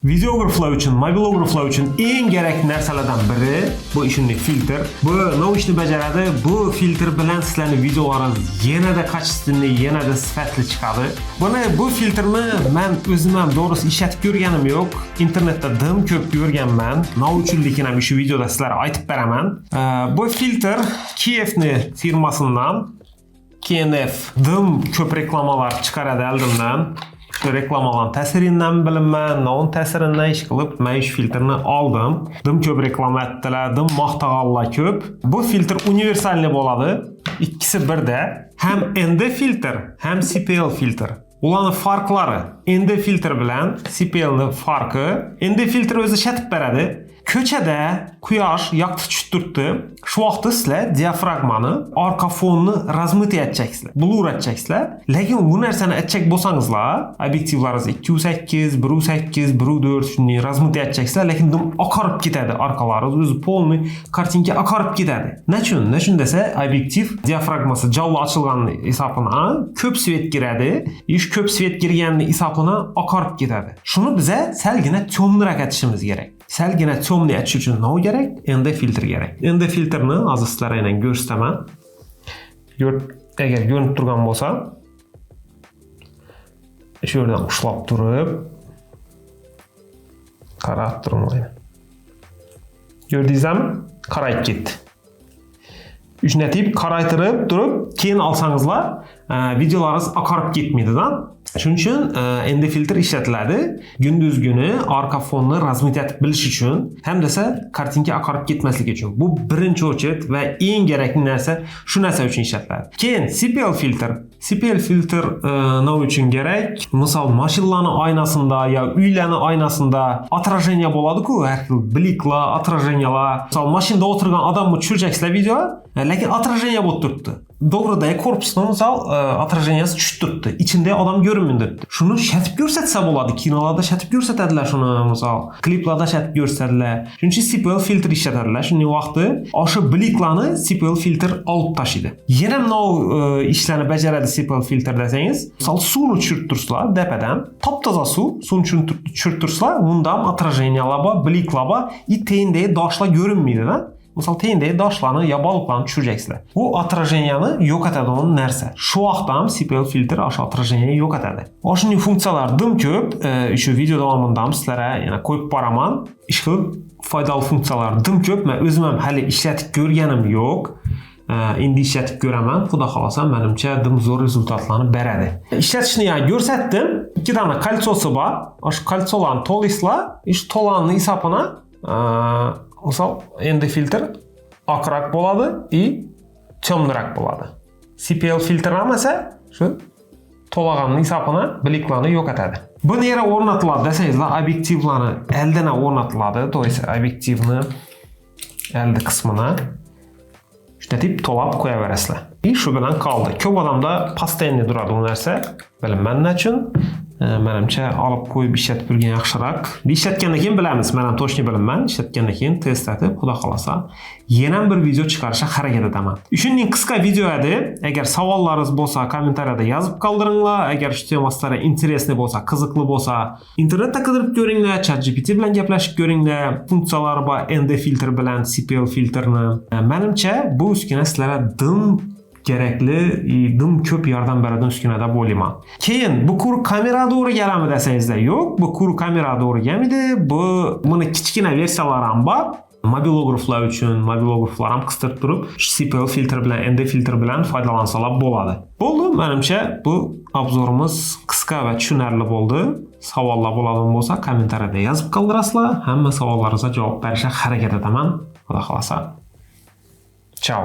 Videograflar uchun, mobilograflar uchun eng kerakli narsalardan biri bu ishunli filtr. Bu nima ishni bajaradi? Bu filtr bilan sizlarning videolaringiz yanada kачественный, yanada sifatli chiqadi. Bu filtrni men o'zim ham to'g'risi ishlatib ko'rganim yo'q. Internetda dim ko'p ko'rganman. Nima uchunligini ham shu videoda sizlarga aytib beraman. Bu filtr Kiyevni firmasidan KNF dim ko'p reklamalar chiqaradi oldimdan. Şu reklamalan ta'siridan bilinman, non ta'siridan ish qilib, men shu filtrni oldim. Dim ko'p reklama etdilar, dim maqtag'anlar ko'p. Bu filtr universalniy bo'ladi. Ikkisi birda. Ham ND filtr, ham CPL filtr. Ularning farqlari. ND filtr bilan CPLning farqi. ND filtr o'zi shatib beradi. Ko'chada quyosh yoqib tushib turibdi. Shu vaqtda sizlar diafragmani, orqa fonni razmit etchaksizlar, blur etchaksizlar. Lekin bu narsani etchak bo'lsangizlar, obyektivlaringiz 2.8, 1.8, 1.4 shunday razmit etchaksizlar, lekin dim oqarib ketadi orqalaringiz, o'zi polniy kartinka oqarib ketadi. Nechun desa, obyektiv diafragmasi jallo ochilganini hisobidan ko'p svet kiradi, ish ko'p svet kirganini hisobidan oqarib ketadi. Shuni biza salgina to'mniroq etishimiz kerak. Salgina to'mni etish uchun nima kerak? ND filtr kerak. ND filtrni hozir sizlarga aynan ko'rsataman. Agar ko'rinib turgan bo'lsa, shu yerdan ushlab turib qarab turing. Ko'rdingizmi? Qarayib ketdi. Uchnatib qaraytirib turib, keyin olsangizlar, videolaringiz oqarib ketmaydi-da. Shuning uchun ND filtr ishlatiladi. Gündüz kuni orqa fonni razmit etib bilish uchun, ham desa kartinka oqarib ketmasligi uchun. Bu birinchi o'chet va eng kerakli narsa shu narsa uchun ishlatiladi. Keyin CPL filtr. CPL filtr nima uchun kerak? Misol, mashinalarning oynasida yo uylarning oynasida отражение bo'ladi-ku, har xil bliklar, отражениялар. Misol, mashinada o'tirgan odamni tushiracaksizlar video, lekin отражение bo'lib turibdi. Doğruda korpusning misol отражениесі tushib turibdi. Ichinde odam ko'rinmaydi. Shuni shatib ko'rsatsa bo'ladi. Kinolarda shatib ko'rsatadilar shuni, misol, kliplarda shatib ko'rsatadilar. Shuning uchun CPL filtr ishlatadilar. Shunday vaqtda o'sha bliklarni CPL filtr olib tashlaydi. Yana nima ishlarni bajaradi CPL filtr desangiz, misol, suvni tushirib tursizlar depadan, top-toza suvni tushirib tursizlar, unda ham отражениялар bor, bliklar bor, teyindagi doshlar ko'rinmaydi-da. Misol, teyindagi doshlarni yo baliqlarni tushiracaksizlar. Bu отраженияni yo'q etadigan narsa. Shu vaqtda ham CPL filtr o'sha отраженияni yo'q etadi. O'shanday funksiyalar dim ko'p. Shu video davomida ham sizlarga yana qo'yib boraman. Ish qilib foydali funksiyalar dim ko'p. Men o'zim ham hali ishlatib ko'rganim yo'q. Endi ishlatib ko'raman. Xudo xolasa, menimcha dim zo'r rezultatlarni beradi. Ishlatishni ham ko'rsatdim. 2 dona kolsosi bor. O'sha kolsolarni to'laysizlar. Ish to'lanning hisobiga misol, ND filtr oqroq bo'ladi va to'mniroq bo'ladi. CPL filtr emas, shu to'lag'anning hisobiga bliklarni yo'q etadi. Bu nera o'rnatiladi desangizlar, obyektivlarni eldan o'rnatiladi. To'g'risi, obyektivni eldi qismini shunday to'lab qo'yaverasizlar. Shu bilan qoldi. Ko'p odamda постоянно turadi bu narsa. Bilmayman nechun. Menimcha olib qo'yib ishlatib turgan yaxshiroq. Ishlatgandan keyin bilamiz. Men ham to'shni bilmayman. Ishlatgandan keyin test etib, xudo xolasa, yana bir video chiqarishga harakat etaman. Shunday qisqa video edi. Agar savollaringiz bo'lsa, kommentariyada yozib qoldiringlar. Agar shu tema sizlarga interesli bo'lsa, qiziqli bo'lsa, internetda qidirib ko'ringlar, ChatGPT bilan gaplashib ko'ringlar. Funksiyalari bor ND filtr bilan CPL filtrni. Menimcha bu uskuna sizlarga dim kerakli, dim ko'p yordam beradigan uskunada bo'laman. Keyin bu quruq kameraga to'g'ri keladimi desangizlar, yo'q, bu quruq kameraga to'g'ri kelmaydi. Buni kichkina versiyalari ham bor. Mobilograflar uchun, mobilograflar ham qistirib turib, CPL filtr bilan, ND filtr bilan foydalansalar bo'ladi. Bo'ldi, menimcha bu obzorimiz qisqa va tushunarli bo'ldi. Savollar bo'ladigan bo'lsa, kommentariyada yozib qoldirasizlar. Hamma savollaringizga javob berishga harakat etaman. Xudo xolasa. Ciao.